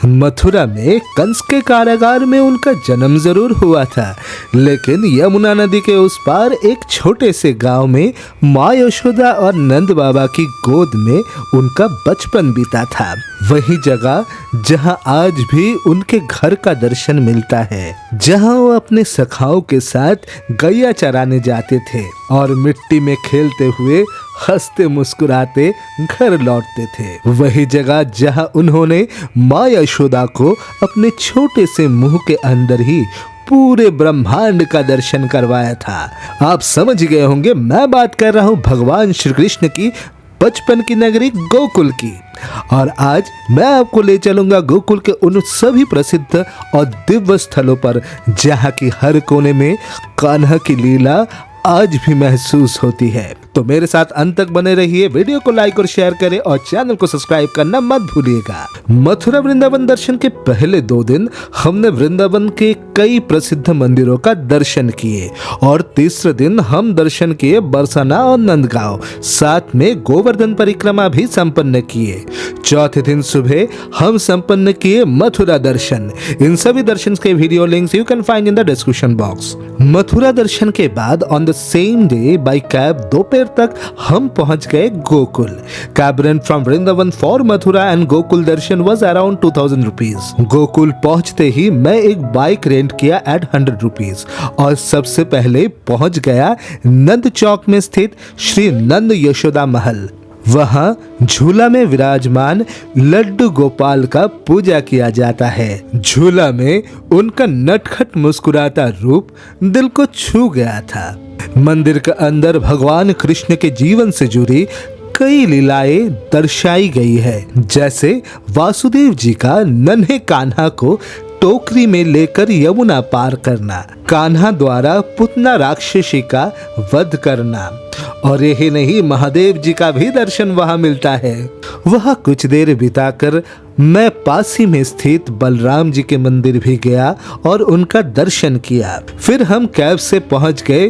मथुरा में कंस के कारागार में उनका जन्म जरूर हुआ था, लेकिन यमुना नदी के उस पार एक छोटे से गांव में माँ यशोदा और नंद बाबा की गोद में उनका बचपन बीता था। वही जगह जहां आज भी उनके घर का दर्शन मिलता है, जहां वो अपने सखाओं के साथ गैया चराने जाते थे और मिट्टी में खेलते हुए हंसते मुस्कुराते घर लौटते थे। वही जगह जहां उन्होंने माँ यशोदा को अपने छोटे से मुंह के अंदर ही पूरे ब्रह्मांड का दर्शन करवाया था। आप समझ गए होंगे, मैं बात कर रहा हूं भगवान श्री कृष्ण की बचपन की नगरी गोकुल की। और आज मैं आपको ले चलूंगा गोकुल के उन सभी प्रसिद्ध और दिव्य स्थलों पर जहां की हर कोने में कान्हा की लीला आज भी महसूस होती है। तो मेरे साथ अंत तक बने रहिए, वीडियो को लाइक और शेयर करें और चैनल को सब्सक्राइब करना मत भूलिएगा। मथुरा वृंदावन दर्शन के पहले 2 दिन हमने वृंदावन के कई प्रसिद्ध मंदिरों का दर्शन किए और तीसरे दिन हम दर्शन किए बरसाना और नंदगांव, साथ में गोवर्धन परिक्रमा भी संपन्न किए। चौथे दिन सुबह हम संपन्न किए मथुरा दर्शन। इन सभी दर्शन के video links you can find in the description box. Mathura दर्शन के बाद on the same day by cab दोपहर तक हम पहुंच गए Gokul. Cab rent from Vrindavan for Mathura and Gokul darshan was around 2000 rupees. Gokul पहुंचते ही मैं एक बाइक रेंट किया एट 100 रुपीज और सबसे पहले पहुंच गया नंद चौक में स्थित श्री नंद यशोदा महल। वहाँ झूला में विराजमान लड्डू गोपाल का पूजा किया जाता है। झूला में उनका नटखट मुस्कुराता रूप दिल को छू गया था। मंदिर के अंदर भगवान कृष्ण के जीवन से जुड़ी कई लीलाएं दर्शाई गई है, जैसे वासुदेव जी का नन्हे कान्हा को टोकरी में लेकर यमुना पार करना, कान्हा द्वारा पुतना राक्षसी का वध करना, और यही नहीं महादेव जी का भी दर्शन वहां मिलता है। वहां कुछ देर बिताकर मैं पास ही में स्थित बलराम जी के मंदिर भी गया और उनका दर्शन किया। फिर हम कैब से पहुंच गए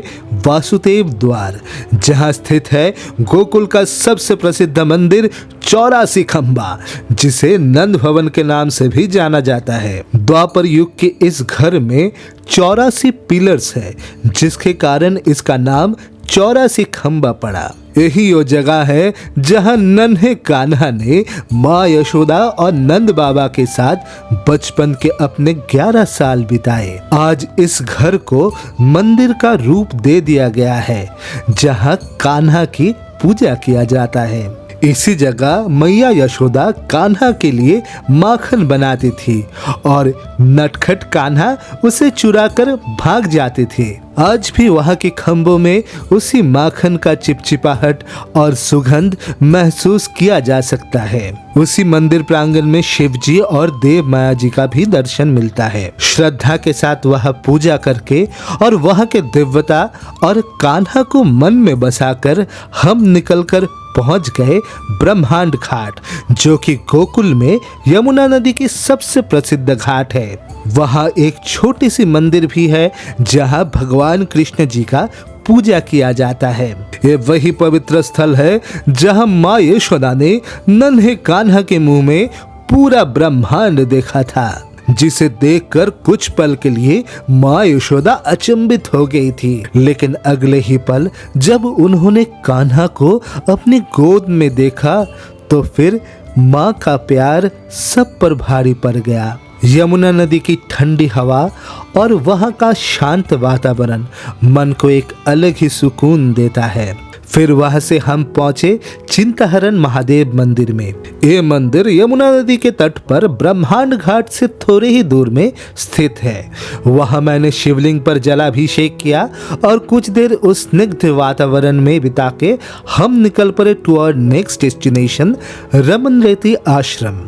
वासुदेव द्वार, जहां स्थित है गोकुल का सबसे प्रसिद्ध मंदिर 84 खंबा, जिसे नंद भवन के नाम से भी जाना जाता है। द्वापर युग के इस घर में 84 पिलर्स है, जिसके कारण इसका नाम 84 खंबा पड़ा। यही वो जगह है जहां नन्हे कान्हा ने माँ यशोदा और नंद बाबा के साथ बचपन के अपने 11 साल बिताए। आज इस घर को मंदिर का रूप दे दिया गया है, जहां कान्हा की पूजा किया जाता है। इसी जगह मैया यशोदा कान्हा के लिए माखन बनाती थी और नटखट कान्हा उसे चुराकर भाग जाते थे। आज भी वहाँ के खंभों में उसी माखन का चिपचिपाहट और सुगंध महसूस किया जा सकता है। उसी मंदिर प्रांगण में शिव जी और देव माया जी का भी दर्शन मिलता है। श्रद्धा के साथ वह पूजा करके और वहाँ के दिव्यता और कान्हा को मन में बसाकर हम निकलकर पहुंच गए ब्रह्मांड घाट, जो कि गोकुल में यमुना नदी की सबसे प्रसिद्ध घाट है। वहां एक छोटी सी मंदिर भी है जहां भगवान कृष्ण जी का पूजा किया जाता है। ये वही पवित्र स्थल है जहां माँ यशोदा ने नन्हे कान्हा के मुंह में पूरा ब्रह्मांड देखा था, जिसे देखकर कुछ पल के लिए माँ यशोदा अचंभित हो गई थी। लेकिन अगले ही पल जब उन्होंने कान्हा को अपनी गोद में देखा तो फिर माँ का प्यार सब पर भारी पड़ गया। यमुना नदी की ठंडी हवा और वहाँ का शांत वातावरण मन को एक अलग ही सुकून देता है। फिर वहां से हम पहुंचे चिंताहरण महादेव मंदिर में। ये मंदिर यमुना नदी के तट पर ब्रह्मांड घाट से थोड़े ही दूर में स्थित है। वहां मैंने शिवलिंग पर जलाभिषेक किया और कुछ देर उस स्निग्ध वातावरण में बिता के हम निकल पड़े टुवर्ड नेक्स्ट डेस्टिनेशन रमन रेती आश्रम।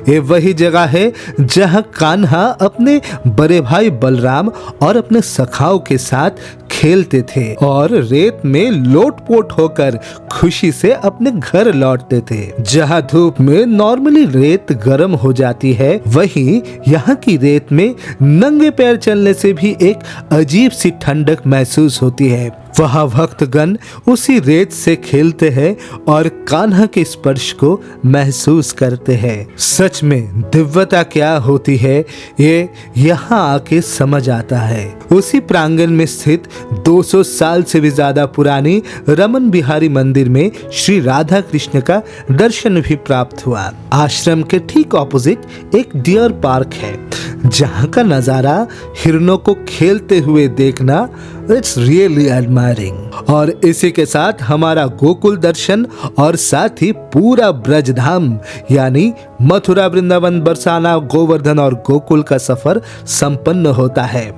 ये वही जगह है जहां कान्हा अपने बड़े भाई बलराम और अपने सखाओं के साथ खेलते थे और रेत में लोटपोट होकर खुशी से अपने घर लौटते थे। जहां धूप में नॉर्मली रेत गर्म हो जाती है, वहीं यहाँ की रेत में नंगे पैर चलने से भी एक अजीब सी ठंडक महसूस होती है। वहाँ भक्तगण उसी रेत से खेलते हैं और कान्हा के स्पर्श को महसूस करते हैं। सच में दिव्यता क्या होती है ये यहाँ आके समझ आता है। उसी प्रांगण में स्थित 200 साल से भी ज्यादा पुरानी रमन बिहारी मंदिर में श्री राधा कृष्ण का दर्शन भी प्राप्त हुआ। आश्रम के ठीक ऑपोजिट एक डियर पार्क है जहाँ का नजारा हिरणों को खेलते हुए देखना इट्स रियली एडमायरिंग। और इसी के साथ हमारा गोकुल दर्शन और साथ ही पूरा ब्रजधाम यानी मथुरा, वृंदावन, बरसाना, गोवर्धन और गोकुल का सफर संपन्न होता है।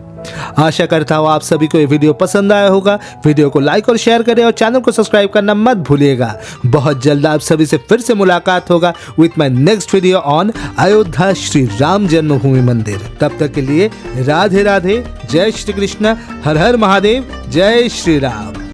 आशा करता हूँ आप सभी को ये वीडियो पसंद आया होगा। वीडियो को लाइक और शेयर करें और चैनल को सब्सक्राइब करना मत भूलिएगा। बहुत जल्द आप सभी से फिर से मुलाकात होगा with my next video on Ayodhya Shri Ram जन्मभूमि मंदिर। तब तक के लिए राधे राधे, जय श्री कृष्ण, हर हर महादेव, जय श्री राम।